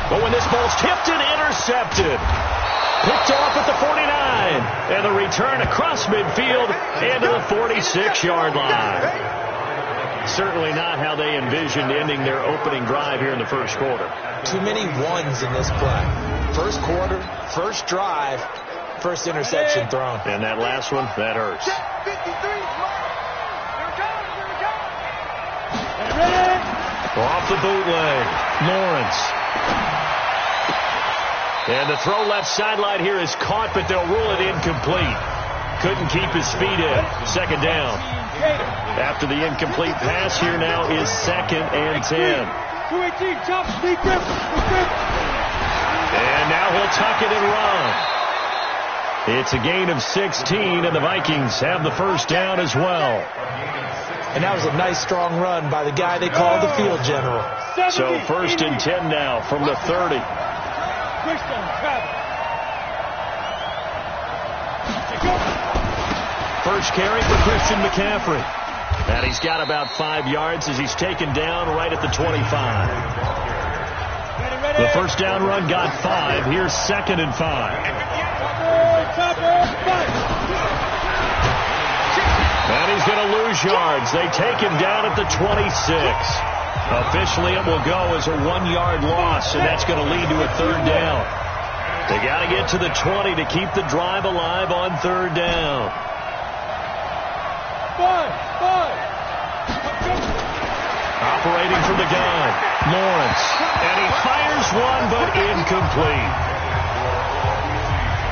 But when this ball's tipped and intercepted, picked off at the 49, and the return across midfield into the 46-yard line. Certainly not how they envisioned ending their opening drive here in the first quarter. Too many ones in this play. First quarter, first drive, first interception thrown. And that last one, that hurts. Off the bootleg, Lawrence. And the throw left sideline here is caught, but they'll rule it incomplete. Couldn't keep his feet in. Second down. After the incomplete pass, here now is 2nd and 10. And now he'll tuck it and run. It's a gain of 16, and the Vikings have the first down as well. And that was a nice, strong run by the guy they call the field general. So 1st and 10 now from the 30. First carry for Christian McCaffrey. And he's got about 5 yards as he's taken down right at the 25. The first down run got 5. Here's 2nd and 5. And he's going to lose yards. They take him down at the 26. Officially, it will go as a 1-yard loss, and that's going to lead to a 3rd down. They got to get to the 20 to keep the drive alive on 3rd down. Operating from the gun, Lawrence. And he fires one, but incomplete.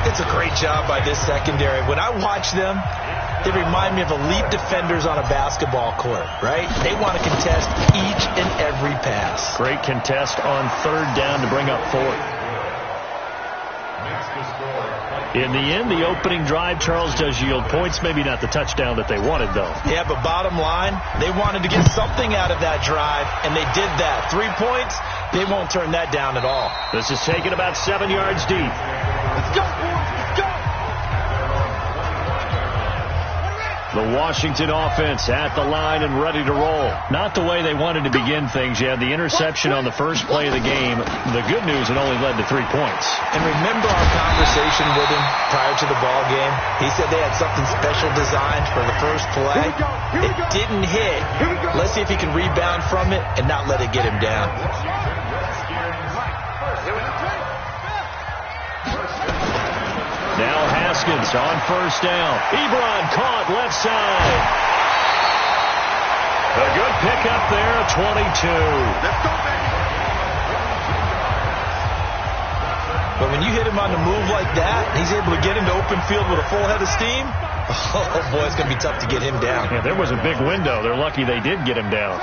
It's a great job by this secondary. When I watch them, they remind me of elite defenders on a basketball court, right? They want to contest each and every pass. Great contest on 3rd down to bring up 4th. In the end, the opening drive, Charles, does yield points. Maybe not the touchdown that they wanted, though. Yeah, but bottom line, they wanted to get something out of that drive, and they did that. 3 points, they won't turn that down at all. This is taken about 7 yards deep. Let's go, let's go. The Washington offense at the line and ready to roll. Not the way they wanted to begin things. You had the interception on the first play of the game. The good news, it only led to 3 points. And remember our conversation with him prior to the ball game? He said they had something special designed for the first play. It didn't hit. Let's see if he can rebound from it and not let it get him down. Now Haskins on 1st down. Ebron caught left side. A good pickup there, 22. But when you hit him on the move like that, he's able to get into open field with a full head of steam. Oh, boy, it's going to be tough to get him down. Yeah, there was a big window. They're lucky they did get him down.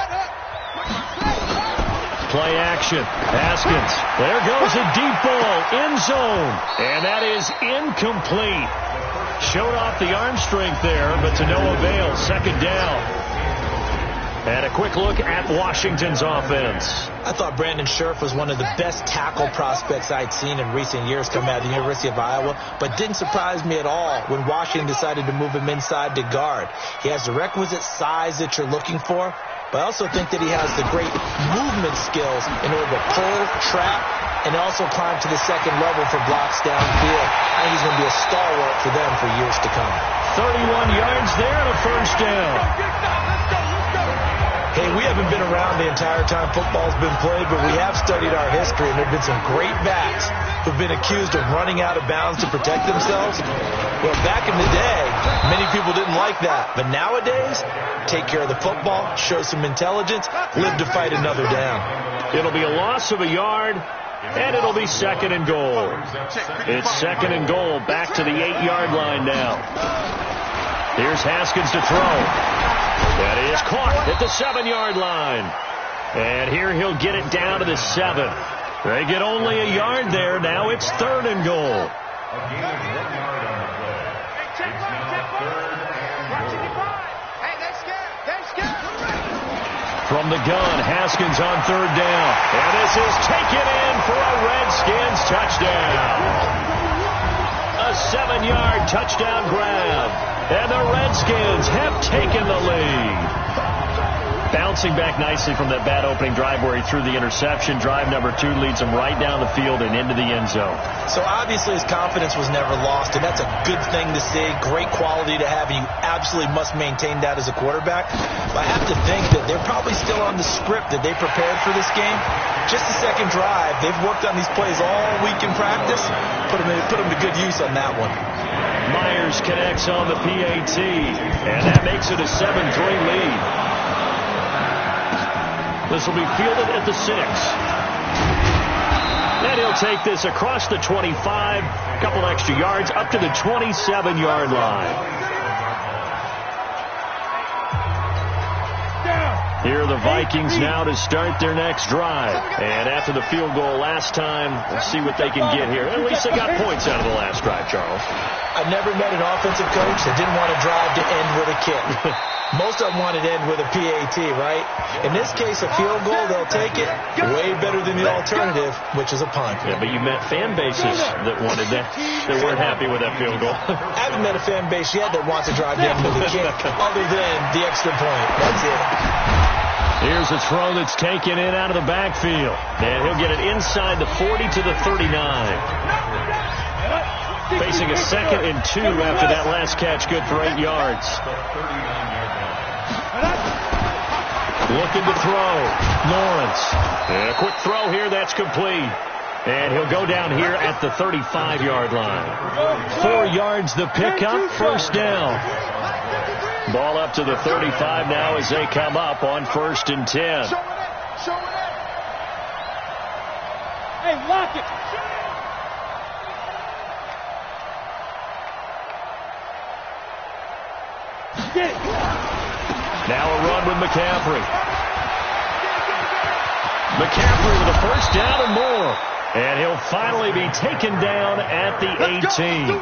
Play action. Haskins. There goes a deep ball. End zone. And that is incomplete. Showed off the arm strength there, but to no avail. 2nd down. And a quick look at Washington's offense. I thought Brandon Scherf was one of the best tackle prospects I'd seen in recent years coming out of the University of Iowa, but didn't surprise me at all when Washington decided to move him inside to guard. He has the requisite size that you're looking for, but I also think that he has the great movement skills in order to pull, trap, and also climb to the 2nd level for blocks downfield. I think he's going to be a stalwart for them for years to come. 31 yards there and a 1st down. Hey, we haven't been around the entire time football's been played, but we have studied our history, and there have been some great backs who've been accused of running out of bounds to protect themselves. Well, back in the day, many people didn't like that. But nowadays, take care of the football, show some intelligence, live to fight another down. It'll be a loss of a yard, and it'll be 2nd and goal. It's 2nd and goal, back to the 8-yard line now. Here's Haskins to throw. That is caught at the 7-yard line. And here he'll get it down to the 7. They get only a yard there. Now it's 3rd and goal. From the gun, Haskins on 3rd down. And this is taken in for a Redskins touchdown. A 7-yard touchdown grab. And the Redskins have taken the lead. Bouncing back nicely from that bad opening drive where he threw the interception. Drive number 2 leads him right down the field and into the end zone. So obviously his confidence was never lost, and that's a good thing to see. Great quality to have, and you absolutely must maintain that as a quarterback. But I have to think that they're probably still on the script that they prepared for this game. Just the second drive, they've worked on these plays all week in practice. Put them to good use on that one. Myers connects on the PAT, and that makes it a 7-3 lead. This will be fielded at the 6. And he'll take this across the 25, a couple extra yards, up to the 27-yard line. Here are the Vikings now to start their next drive. And after the field goal last time, let's see what they can get here. At least they got points out of the last drive, Charles. I never met an offensive coach that didn't want a drive to end with a kick. Most of them wanted to end with a PAT, right? In this case, a field goal, they'll take it. Way better than the alternative, which is a punt. Yeah, but you met fan bases that wanted that, that weren't happy with that field goal. I haven't met a fan base yet that wants to drive to end with a kick, other than the extra point. That's it. Here's a throw that's taken in out of the backfield. And he'll get it inside the 40 to the 39. Facing a 2nd and 2 after that last catch, good for 8 yards. Looking to throw. Lawrence. And a quick throw here. That's complete. And he'll go down here at the 35-yard line. 4 yards the pickup. First down. Ball up to the 35 now as they come up on 1st and 10. Hey, lock it. Now a run with McCaffrey. McCaffrey with a first down and more. And he'll finally be taken down at the 18.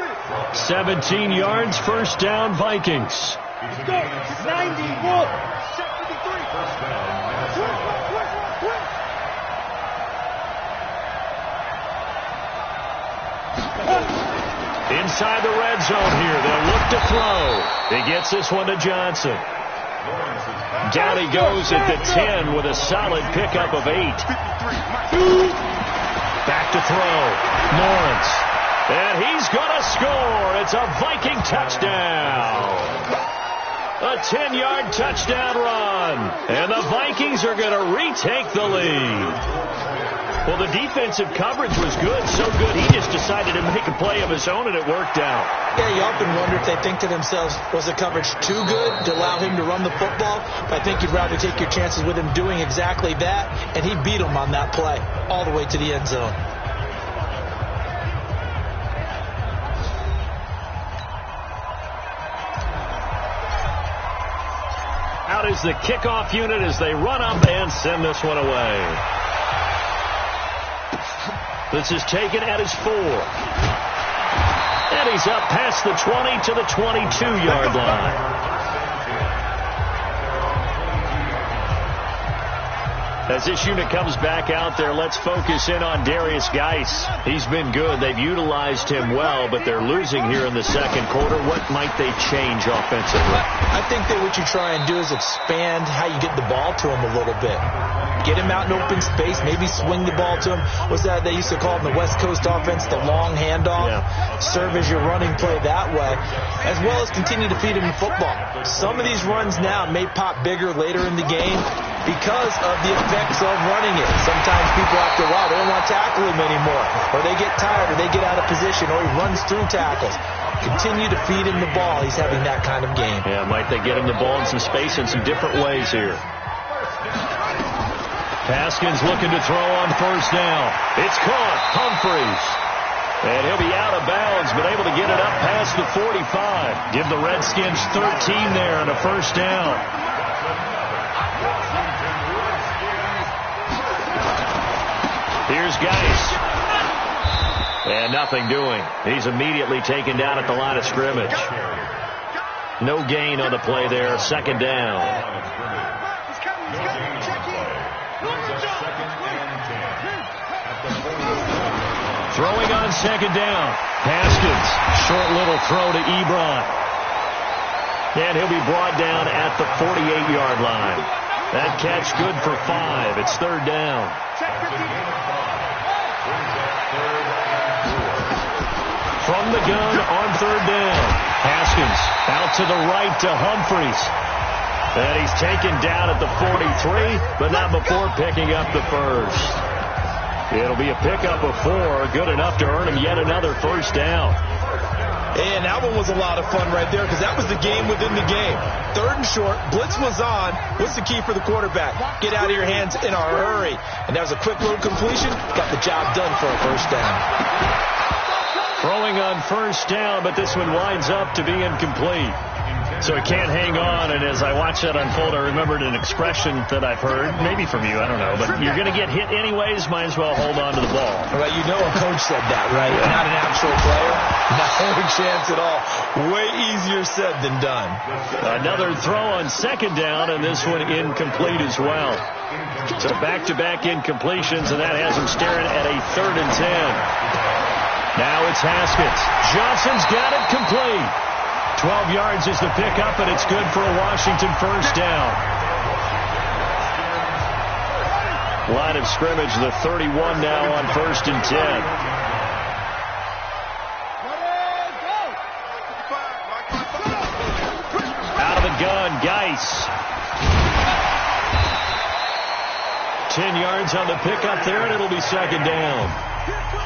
17 yards, first down, Vikings. 91. Inside the red zone here. They'll look to throw. He gets this one to Johnson. Down he goes at the 10 with a solid pickup of 8. Back to throw. Lawrence. And he's going to score. It's a Viking touchdown. A 10-yard touchdown run. And the Vikings are going to retake the lead. Well, the defensive coverage was good, so good he just decided to make a play of his own, and it worked out. Yeah, you often wonder if they think to themselves, was the coverage too good to allow him to run the football? But I think you'd rather take your chances with him doing exactly that, and he beat him on that play all the way to the end zone. Out is the kickoff unit as they run up and send this one away. This is taken at his 4. And he's up past the 20 to the 22-yard line. As this unit comes back out there, let's focus in on Darius Geis. He's been good. They've utilized him well, but they're losing here in the second quarter. What might they change offensively? I think that what you try and do is expand how you get the ball to him a little bit. Get him out in open space, maybe swing the ball to him. What's that they used to call in the West Coast offense, the long handoff? Yeah. Serve as your running play that way, as well as continue to feed him the football. Some of these runs now may pop bigger later in the game because of the effects of running it. Sometimes people after a while, they don't want to tackle him anymore, or they get tired, or they get out of position, or he runs through tackles. Continue to feed him the ball. He's having that kind of game. Yeah, might they get him the ball in some space in some different ways here. Haskins looking to throw on first down. It's caught. Humphreys. And he'll be out of bounds, but able to get it up past the 45. Give the Redskins 13 there and a first down. Here's Geis. And nothing doing. He's immediately taken down at the line of scrimmage. No gain on the play there. Second down. Throwing on second down. Haskins. Short little throw to Ebron. And he'll be brought down at the 48-yard line. That catch good for 5. It's third down. From the gun on third down. Haskins out to the right to Humphries. And he's taken down at the 43, but not before picking up the first. It'll be a pickup of 4, good enough to earn him yet another first down. And that one was a lot of fun right there because that was the game within the game. Third and short, blitz was on. What's the key for the quarterback? Get out of your hands in a hurry. And that was a quick load completion. Got the job done for a first down. Throwing on first down, but this one winds up to be incomplete. So he can't hang on, and as I watch that unfold, I remembered an expression that I've heard, maybe from you, I don't know, but you're going to get hit anyways, might as well hold on to the ball. Well, you know a coach said that, right? Yeah. Not an actual player. Not a chance at all. Way easier said than done. Another throw on second down, and this one incomplete as well. So back-to-back incompletions, and that has him staring at a 3rd and 10. Now it's Haskins. Johnson's got it complete. 12 yards is the pickup, and it's good for a Washington first down. Line of scrimmage, the 31 now on 1st and 10. Out of the gun, Geis. 10 yards on the pickup there, and it'll be second down.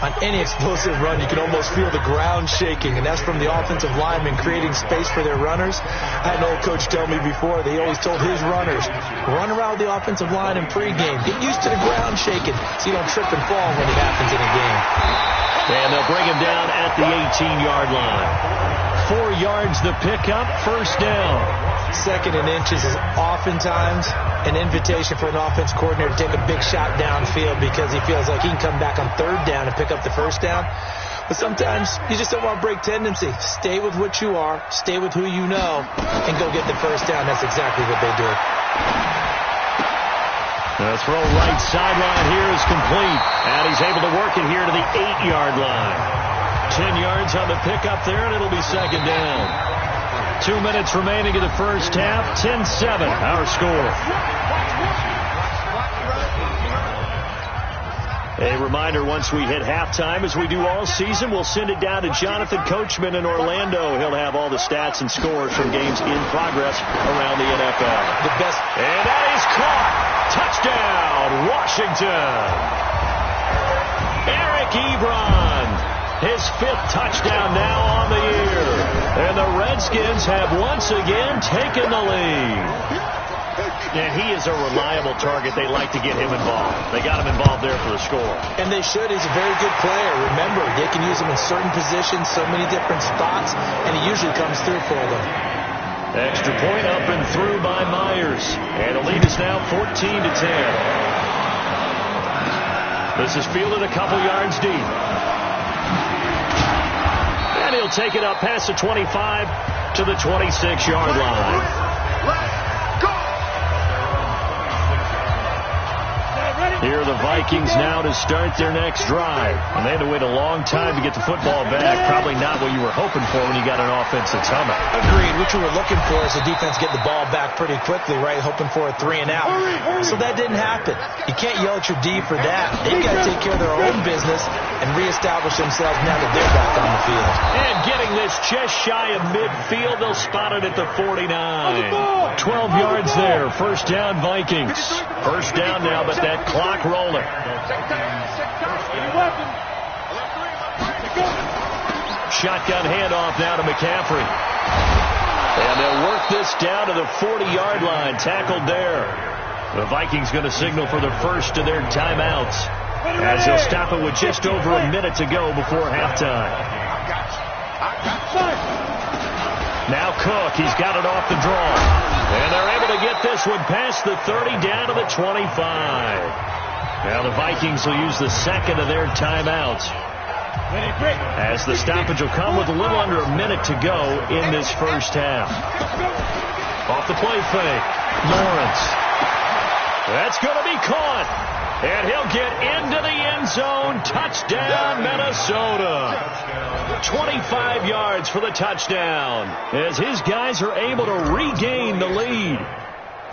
On any explosive run, you can almost feel the ground shaking, and that's from the offensive linemen creating space for their runners. I had an old coach tell me before, they always told his runners, run around the offensive line in pregame. Get used to the ground shaking so you don't trip and fall when it happens in a game. And they'll bring him down at the 18-yard line. 4 yards the pickup, first down. 2nd and inches is oftentimes an invitation for an offense coordinator to take a big shot downfield because he feels like he can come back on 3rd down and pick up the first down. But sometimes you just don't want to break tendency. Stay with what you are, stay with who you know, and go get the first down. That's exactly what they did. The throw right sideline here is complete, and he's able to work it here to the 8-yard line. 10 yards on the pickup there, and it'll be second down. 2 minutes remaining in the first half. 10-7, our score. A reminder, once we hit halftime, as we do all season, we'll send it down to Jonathan Coachman in Orlando. He'll have all the stats and scores from games in progress around the NFL. The best. And that is caught. Touchdown, Washington. Eric Ebron. His 5th touchdown now on the year. And the Redskins have once again taken the lead. And he is a reliable target. They like to get him involved. They got him involved there for the score. And they should. He's a very good player. Remember, they can use him in certain positions, so many different spots, and he usually comes through for them. Extra point up and through by Myers. And the lead is now 14-10. This is fielded a couple yards deep. And he'll take it up past the 25 to the 26-yard line. Here are the Vikings now to start their next drive. And they had to wait a long time to get the football back. Probably not what you were hoping for when you got an offense that's humming. Agreed. What you were looking for is the defense get the ball back pretty quickly, right? Hoping for a 3 and out. So that didn't happen. You can't yell at your D for that. They've got to take care of their own business and reestablish themselves now that they're back on the field. And getting this just shy of midfield, they'll spot it at the 49. 12 yards there. First down, Vikings. First down now, but that clock rolling. Shotgun handoff now to McCaffrey. And they'll work this down to the 40-yard line. Tackled there. The Vikings going to signal for the first of their timeouts, as they'll stop it with just over a minute to go before halftime. Now Cook, he's got it off the draw. And they're able to get this one past the 30 down to the 25. Now the Vikings will use the second of their timeouts, as the stoppage will come with a little under a minute to go in this first half. Off the play fake, Lawrence. That's going to be caught. And he'll get into the end zone. Touchdown, Minnesota. 25 yards for the touchdown, as his guys are able to regain the lead.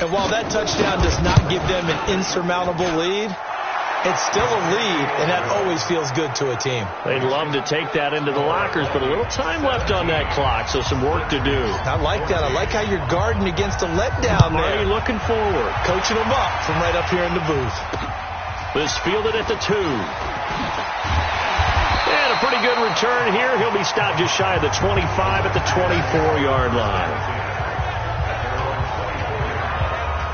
And while that touchdown does not give them an insurmountable lead, it's still a lead, and that always feels good to a team. They'd love to take that into the lockers, but a little time left on that clock, so some work to do. I like that. I like how you're guarding against a letdown there. Already looking forward. Coaching them up from right up here in the booth. This fielded at the 2. And a pretty good return here. He'll be stopped just shy of the 25 at the 24-yard line.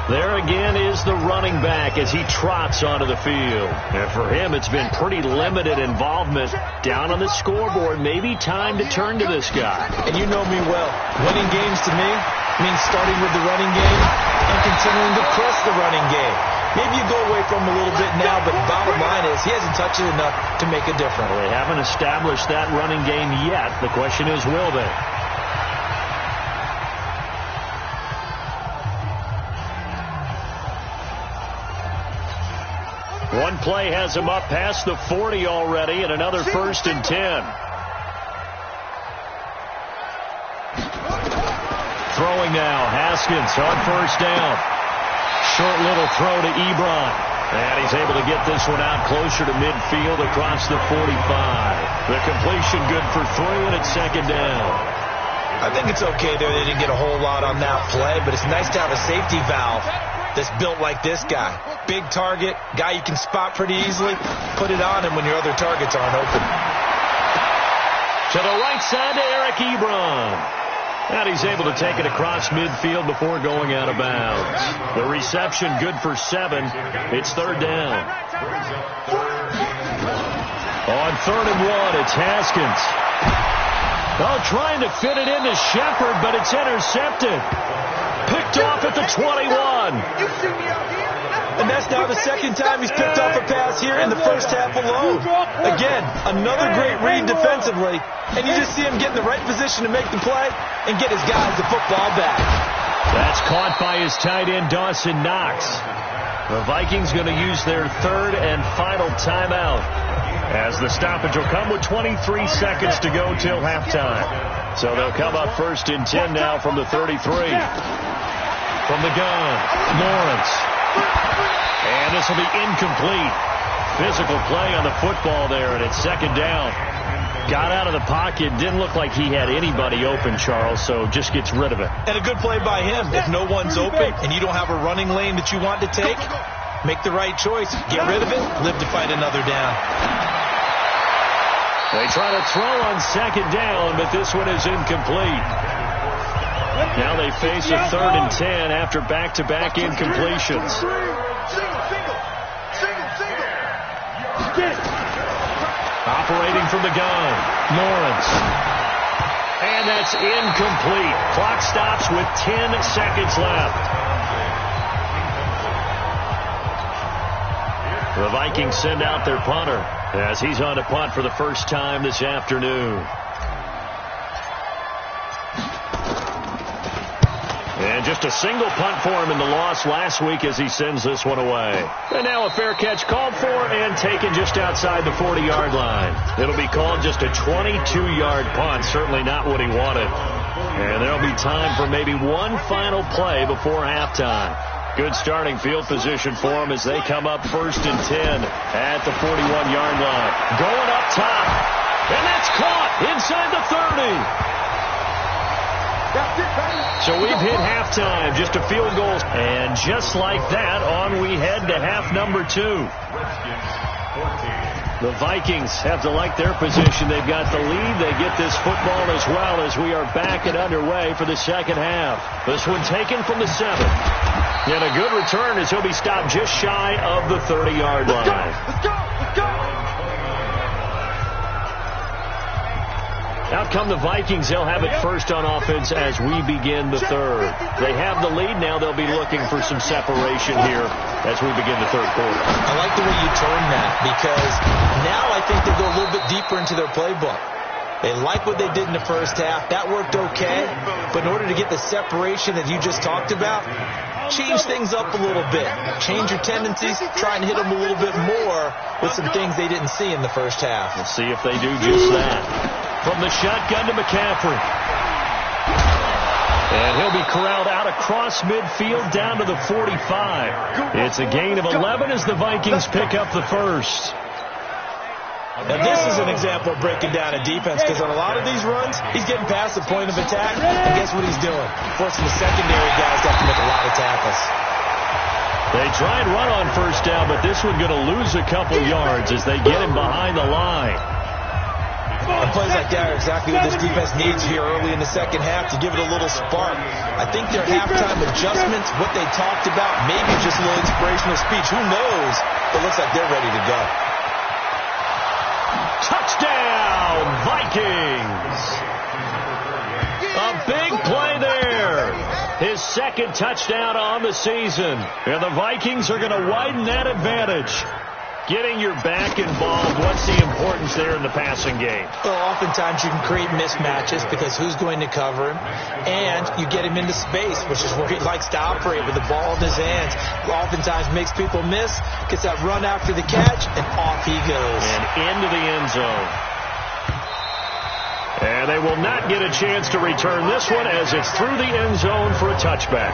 There again is the running back as he trots onto the field. And for him, it's been pretty limited involvement down on the scoreboard. Maybe time to turn to this guy. And you know me well. Winning games to me means starting with the running game and continuing to press the running game. Maybe you go away from him a little bit now, but bottom line is he hasn't touched it enough to make a difference. Well, they haven't established that running game yet. The question is, will they? One play has him up past the 40 already, and another 1st and 10. Throwing now, Haskins on 1st down. Short little throw to Ebron. And he's able to get this one out closer to midfield across the 45. The completion good for 3, and it's 2nd down. I think it's okay there. They didn't get a whole lot on that play, but it's nice to have a safety valve that's built like this guy. Big target, guy you can spot pretty easily. Put it on him when your other targets aren't open. To the right side to Eric Ebron. And he's able to take it across midfield before going out of bounds. The reception good for 7. It's 3rd down. On 3rd and 1, it's Haskins. Oh, trying to fit it into Shepard, but it's intercepted. Picked off at the 21. And that's now the 2nd time he's picked off a pass here in the first half alone. Again, another great read defensively. And you just see him get in the right position to make the play and get his guys the football back. That's caught by his tight end, Dawson Knox. The Vikings going to use their 3rd and final timeout, as the stoppage will come with 23 seconds to go till halftime. So they'll come up 1st and 10 now from the 33. From the gun, Lawrence. And this will be incomplete. Physical play on the football there, and it's 2nd down. Got out of the pocket. Didn't look like he had anybody open, Charles, so just gets rid of it. And a good play by him. If no one's open and you don't have a running lane that you want to take, make the right choice. Get rid of it. Live to fight another down. They try to throw on 2nd down, but this one is incomplete. Now they face a 3rd and 10 after back-to-back incompletions. Operating from the gun, Lawrence. And that's incomplete. Clock stops with 10 seconds left. The Vikings send out their punter as he's on to punt for the first time this afternoon. And just a single punt for him in the loss last week as he sends this one away. And now a fair catch called for and taken just outside the 40-yard line. It'll be called just a 22-yard punt. Certainly not what he wanted. And there'll be time for maybe one final play before halftime. Good starting field position for him as they come up 1st and 10 at the 41-yard line. Going up top. And that's caught inside the 30. So we've hit halftime, just a field goal. And just like that, on we head to half number 2. The Vikings have to like their position. They've got the lead. They get this football as well as we are back and underway for the second half. This one taken from the 7. And a good return as he'll be stopped just shy of the 30-yard line. Let's go! Let's go! Out come the Vikings. They'll have it first on offense as we begin the 3rd. They have the lead now. They'll be looking for some separation here as we begin the 3rd quarter. I like the way you turn that because now I think they go a little bit deeper into their playbook. They like what they did in the first half. That worked okay. But in order to get the separation that you just talked about, change things up a little bit. Change your tendencies. Try and hit them a little bit more with some things they didn't see in the first half. Let's see if they do just that. From the shotgun to McCaffrey. And he'll be corralled out across midfield down to the 45. It's a gain of 11 as the Vikings pick up the first. Now, this is an example of breaking down a defense, because on a lot of these runs, he's getting past the point of attack, and guess what he's doing? Forcing the secondary guys to have to make a lot of tackles. They try and run on first down, but this one's going to lose a couple yards as they get him behind the line. And plays like that are exactly what this defense needs here early in the second half to give it a little spark. I think their halftime adjustments, what they talked about, maybe just a little inspirational speech. Who knows? But it looks like they're ready to go. Touchdown, Vikings! A big play there. His second touchdown on the season. And the Vikings are going to widen that advantage. Getting your back involved, what's the importance there in the passing game? Well, oftentimes you can create mismatches because who's going to cover him? And you get him into space, which is where he likes to operate with the ball in his hands. Oftentimes makes people miss, gets that run after the catch, and off he goes. And into the end zone. And they will not get a chance to return this one as it's through the end zone for a touchback.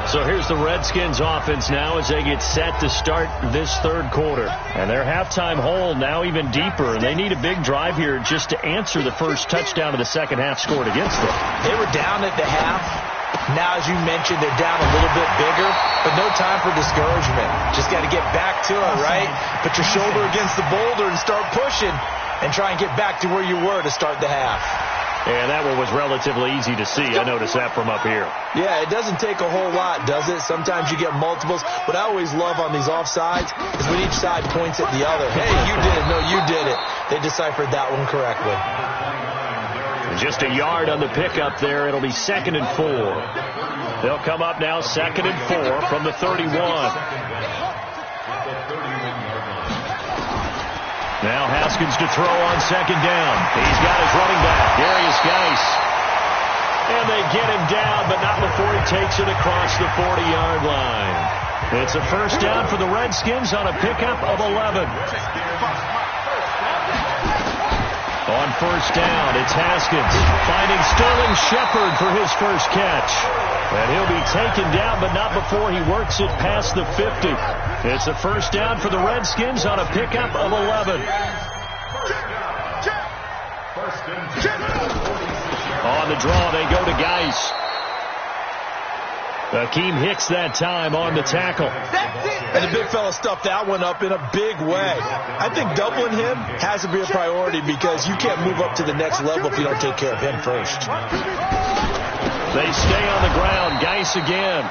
So here's the Redskins offense now as they get set to start this third quarter. And their halftime hole now even deeper, and they need a big drive here just to answer the first touchdown of the second half scored against them. They were down at the half. Now, as you mentioned, they're down a little bit bigger, but no time for discouragement. Just got to get back to it, right? Put your shoulder against the boulder and start pushing and try and get back to where you were to start the half. And that one was relatively easy to see. I noticed that from up here. Yeah, it doesn't take a whole lot, does it? Sometimes you get multiples. What I always love on these offsides is when each side points at the other. Hey, you did it. No, you did it. They deciphered that one correctly. Just a yard on the pickup there. It'll be 2nd and 4. They'll come up now 2nd and 4 from the 31. Now Haskins to throw on second down. He's got his running back, Darius Geis. And they get him down, but not before he takes it across the 40-yard line. It's a first down for the Redskins on a pickup of 11. On first down, it's Haskins finding Sterling Shepard for his first catch. And he'll be taken down, but not before he works it past the 50. It's a first down for the Redskins on a pickup of 11. On the draw, they go to Geis. Akeem Hicks that time on the tackle. And the big fella stuffed that one up in a big way. I think doubling him has to be a priority because you can't move up to the next level if you don't take care of him first. They stay on the ground. Geis again.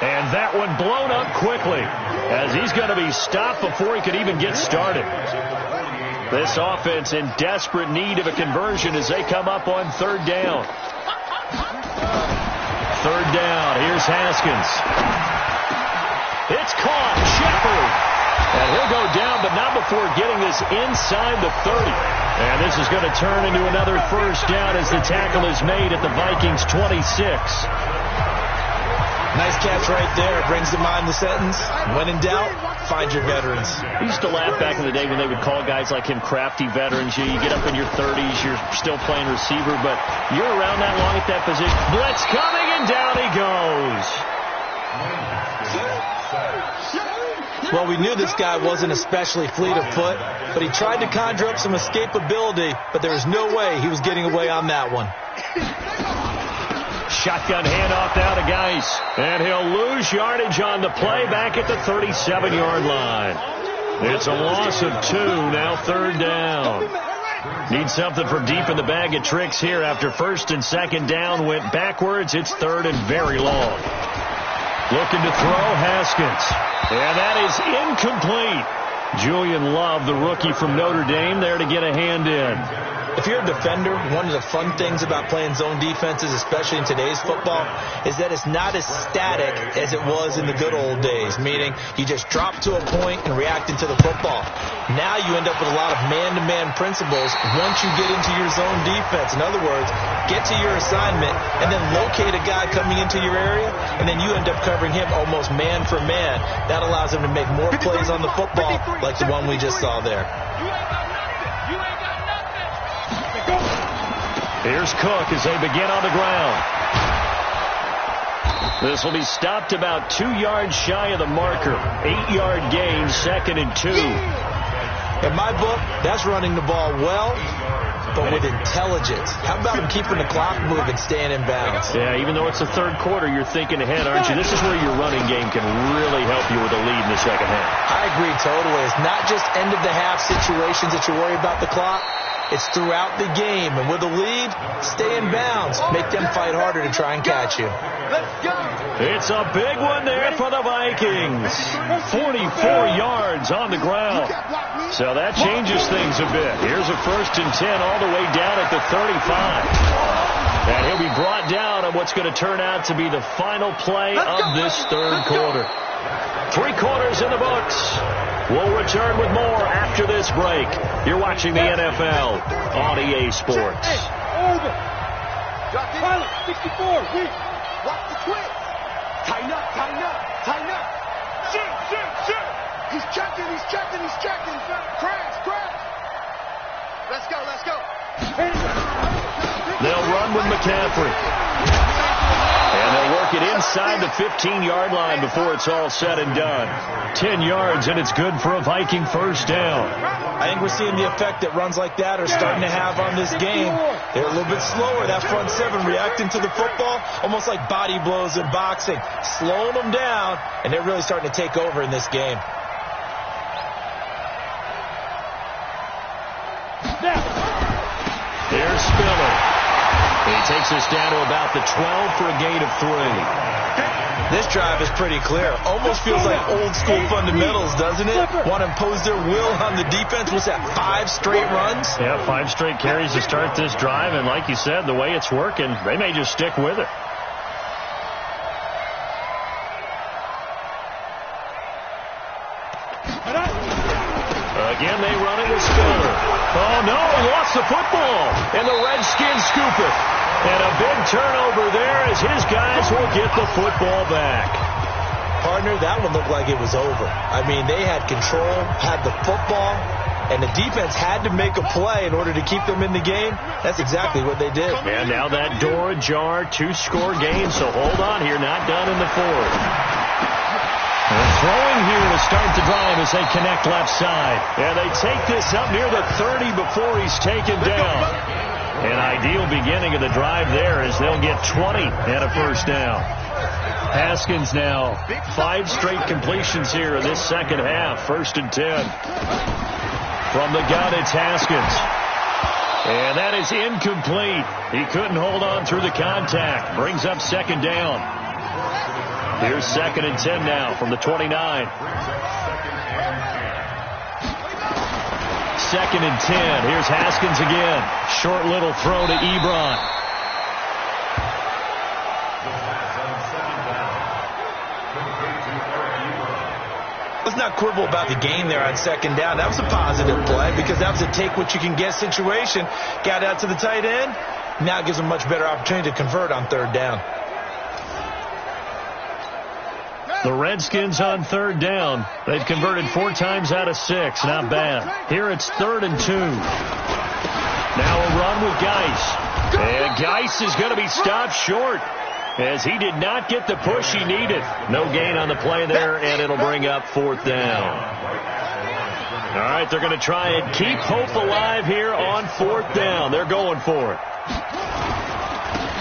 And that one blown up quickly as he's going to be stopped before he could even get started. This offense in desperate need of a conversion as they come up on third down. Third down. Here's Haskins. It's caught. Shepard. And he'll go down, but not before getting this inside the 30. And this is going to turn into another first down as the tackle is made at the Vikings' 26. Nice catch right there. Brings to mind the sentence, when in doubt, find your veterans. We used to laugh back in the day when they would call guys like him crafty veterans. You get up in your 30s, you're still playing receiver, but you're around that long at that position. Blitz coming, and down he goes. Well, we knew this guy wasn't especially fleet of foot, but he tried to conjure up some escapability, but there was no way he was getting away on that one. Shotgun handoff now to Geis. And he'll lose yardage on the play back at the 37-yard line. It's a loss of 2, now third down. Need something from deep in the bag of tricks here after first and second down went backwards. It's third and very long. Looking to throw, Haskins. And that is incomplete. Julian Love, the rookie from Notre Dame, there to get a hand in. If you're a defender, one of the fun things about playing zone defenses, especially in today's football, is that it's not as static as it was in the good old days, meaning you just drop to a point and react into the football. Now you end up with a lot of man-to-man principles once you get into your zone defense. In other words, get to your assignment and then locate a guy coming into your area, and then you end up covering him almost man for man. That allows him to make more plays on the football like the one we just saw there. Here's Cook as they begin on the ground. This will be stopped about 2 yards shy of the marker. 8-yard gain, 2nd and 2. In my book, that's running the ball well, but with intelligence. How about him keeping the clock moving, staying in bounds? Yeah, even though it's the third quarter, you're thinking ahead, aren't you? This is where your running game can really help you with a lead in the second half. I agree totally. It's not just end-of-the-half situations that you worry about the clock. It's throughout the game. And with a lead, stay in bounds. Make them fight harder to try and catch you. It's a big one there for the Vikings. 44 yards on the ground. So that changes things a bit. Here's a 1st and 10 all the way down at the 35. And he'll be brought down on what's going to turn out to be the final play of this third quarter. 3 quarters in the books. We'll return with more after this break. You're watching the NFL on EA Sports. Over. Pilot, 64, weak. Watch the twist. Tighten up, tighten up, tighten up. Shoot. He's checking. Crash. Let's go. They'll run with McCaffrey. And they'll work it inside the 15-yard line before it's all said and done. 10 yards, and it's good for a Viking first down. I think we're seeing the effect that runs like that are starting to have on this game. They're a little bit slower, that front seven, reacting to the football, almost like body blows in boxing, slowing them down, and they're really starting to take over in this game. Here's Spiller. He takes us down to about the 12 for a gain of 3. This drive is pretty clear. Almost feels like old school fundamentals, doesn't it? Want to impose their will on the defense. What's that, 5 straight runs? Yeah, 5 straight carries to start this drive. And like you said, the way it's working, they may just stick with it. Again, they run it with Spiller. Oh, no, he lost the football. And the Redskins scoop it. And a big turnover there as his guys will get the football back. Partner, that one looked like it was over. I mean, they had control, had the football, and the defense had to make a play in order to keep them in the game. That's exactly what they did. And now that door ajar, 2-score game, so hold on here, not done in the 4th. They're throwing here to start the drive as they connect left side. And they take this up near the 30 before he's taken down. An ideal beginning of the drive there as they'll get 20 and a first down. Haskins now, 5 straight completions here in this second half. 1st and 10. From the gun, it's Haskins. And that is incomplete. He couldn't hold on through the contact. Brings up 2nd down. Here's 2nd and 10 now from the 29. 2nd and 10. Here's Haskins again. Short little throw to Ebron. Let's not quibble about the gain there on 2nd down. That was a positive play because that was a take-what-you-can-get situation. Got out to the tight end. Now it gives them a much better opportunity to convert on 3rd down. The Redskins on 3rd down. They've converted 4 times out of 6. Not bad. Here it's 3rd and 2. Now a run with Geis. And Geis is going to be stopped short as he did not get the push he needed. No gain on the play there, and it'll bring up 4th down. All right, they're going to try and keep hope alive here on 4th down. They're going for it.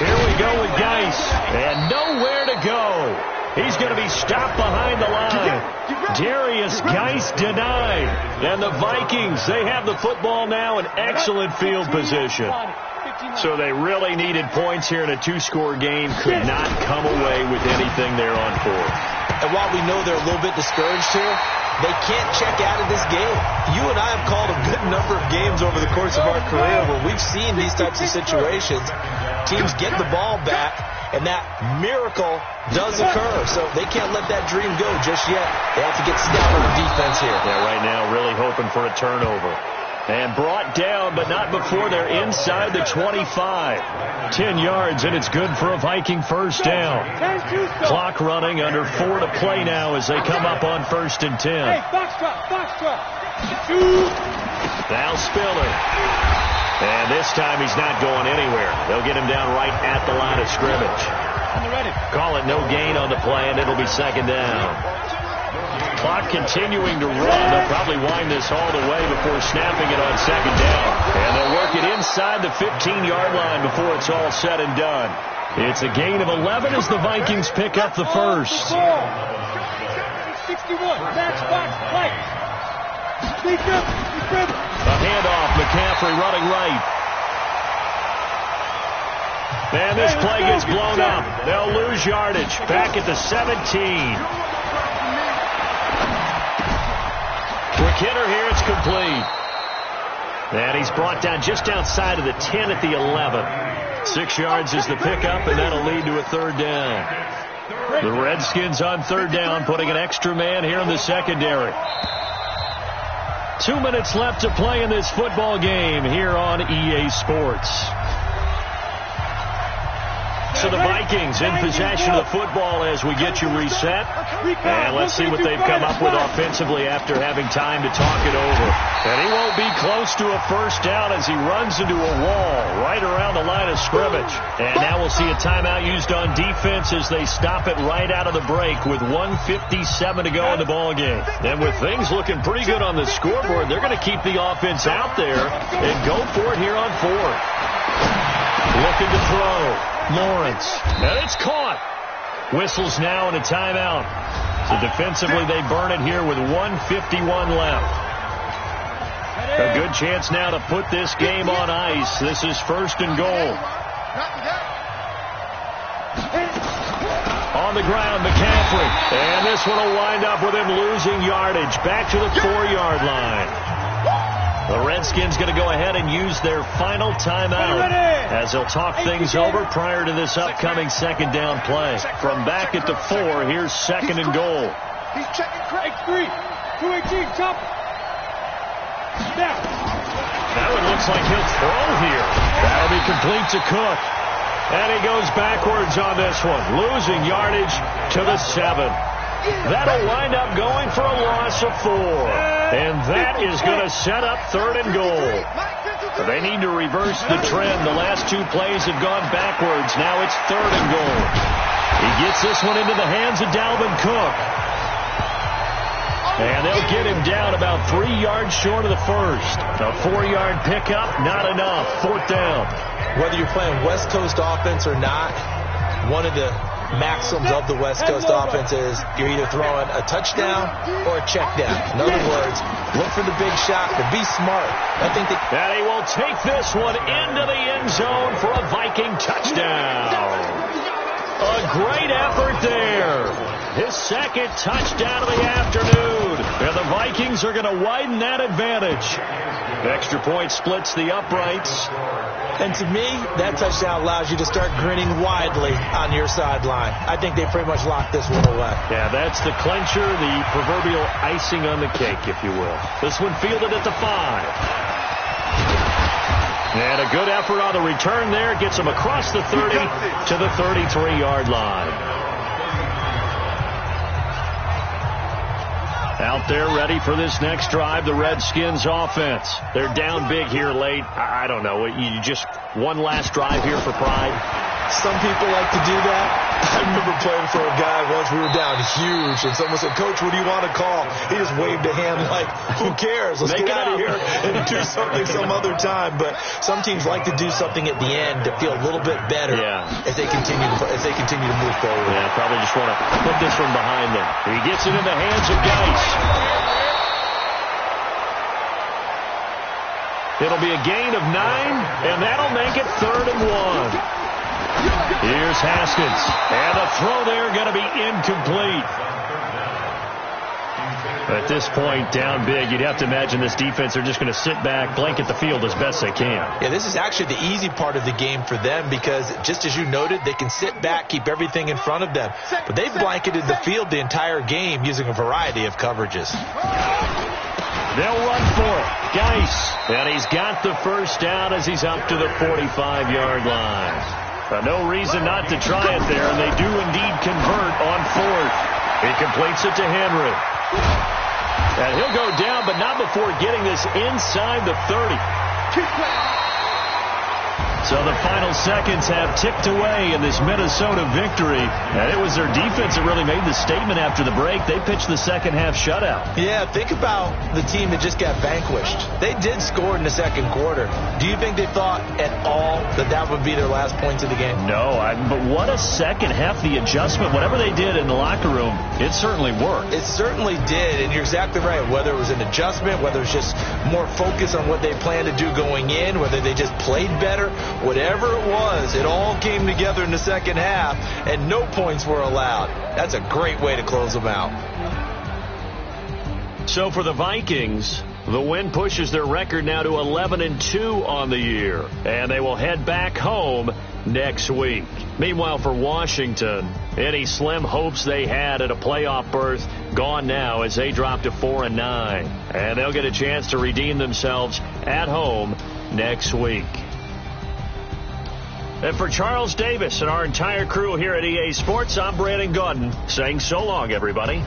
Here we go with Geis. And nowhere to go. He's going to be stopped behind the line. Darius Geis denied. And the Vikings, they have the football now in excellent field position. So they really needed points here in a 2-score game. Could not come away with anything there on 4th. And while we know they're a little bit discouraged here, they can't check out of this game. You and I have called a good number of games over the course of our career where we've seen these types of situations. Teams get the ball back, and that miracle does occur. So they can't let that dream go just yet. They have to get stout on the defense here. Yeah, right now really hoping for a turnover. And brought down, but not before they're inside the 25. 10 yards, and it's good for a Viking first down. Clock running, under 4 to play now as they come up on 1st and 10. Hey, box drop. Now Spiller. And this time he's not going anywhere. They'll get him down right at the line of scrimmage. Call it no gain on the play, and it'll be second down. Clock continuing to run. They'll probably wind this all the way before snapping it on second down. And they'll work it inside the 15-yard line before it's all said and done. It's a gain of 11 as the Vikings pick up the first. 61. Match box right. A handoff. McCaffrey running right. And this play gets blown up. They'll lose yardage. Back at the 17. Quick hitter here. It's complete. And he's brought down just outside of the 10 at the 11. 6 yards is the pickup, and that'll lead to a third down. The Redskins on third down, putting an extra man here in the secondary. 2 minutes left to play in this football game here on EA Sports. So the Vikings in possession of the football as we get you reset. And let's see what they've come up with offensively after having time to talk it over. And he won't be close to a first down as he runs into a wall right around the line of scrimmage. And now we'll see a timeout used on defense as they stop it right out of the break with 1:57 to go in the ball game. And with things looking pretty good on the scoreboard, they're going to keep the offense out there and go for it here on fourth. Looking to throw. Lawrence. And it's caught. Whistles now and a timeout. So defensively they burn it here with 1:51 left. A good chance now to put this game on ice. This is first and goal. On the ground, McCaffrey. And this one will wind up with him losing yardage. Back to the 4-yard line. The Redskins going to go ahead and use their final timeout as they'll talk things over prior to this upcoming second down play. From back at the 4, here's second and goal. He's checking X3. 218, chop. Now it looks like he'll throw here. That'll be complete to Cook. And he goes backwards on this one, losing yardage to the 7. That'll wind up going for a loss of 4. And that is going to set up third and goal. They need to reverse the trend. The last 2 plays have gone backwards. Now it's third and goal. He gets this one into the hands of Dalvin Cook. And they'll get him down about 3 yards short of the first. A 4-yard pickup, not enough. Fourth down. Whether you're playing West Coast offense or not, one of the maxims of the West Coast offense is you're either throwing a touchdown or a check down. In other words, look for the big shot, but be smart. I think that... And he will take this one into the end zone for a Viking touchdown. A great effort there. His second touchdown of the afternoon. And the Vikings are going to widen that advantage. Extra point splits the uprights. And to me, that touchdown allows you to start grinning widely on your sideline. I think they pretty much locked this one away. Yeah, that's the clincher, the proverbial icing on the cake, if you will. This one fielded at the 5. And a good effort on the return there. Gets him across the 30 to the 33-yard line. Out there ready for this next drive, the Redskins offense. They're down big here late. I don't know. You just one last drive here for pride? Some people like to do that. I remember playing for a guy once. We were down huge, and someone said, "Coach, what do you want to call?" He just waved a hand like, who cares? Let's get out of here and do something some other time. But some teams like to do something at the end to feel a little bit better as they continue to move forward. Yeah, probably just want to put this one behind them. He gets it in the hands of Geis. It'll be a gain of 9, and that'll make it 3rd and 1. Here's Haskins. And the throw there going to be incomplete. At this point, down big, you'd have to imagine this defense are just going to sit back, blanket the field as best they can. Yeah, this is actually the easy part of the game for them because, just as you noted, they can sit back, keep everything in front of them. But they've blanketed the field the entire game using a variety of coverages. They'll run for it. Geis. And he's got the first down as he's up to the 45-yard line. No reason not to try it there, and they do indeed convert on 4th. He completes it to Henry. And he'll go down, but not before getting this inside the 30. So the final seconds have ticked away in this Minnesota victory. And it was their defense that really made the statement after the break. They pitched the second half shutout. Yeah, think about the team that just got vanquished. They did score in the second quarter. Do you think they thought at all that that would be their last points of the game? No, but what a second half. The adjustment, whatever they did in the locker room, it certainly worked. It certainly did, and you're exactly right. Whether it was an adjustment, whether it's just more focus on what they planned to do going in, whether they just played better, whatever it was, it all came together in the second half, and no points were allowed. That's a great way to close them out. So for the Vikings, the win pushes their record now to 11-2 on the year, and they will head back home next week. Meanwhile, for Washington, any slim hopes they had at a playoff berth gone now as they drop to 4-9, and they'll get a chance to redeem themselves at home next week. And for Charles Davis and our entire crew here at EA Sports, I'm Brandon Gaudin saying so long, everybody.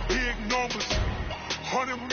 Big numbers, 100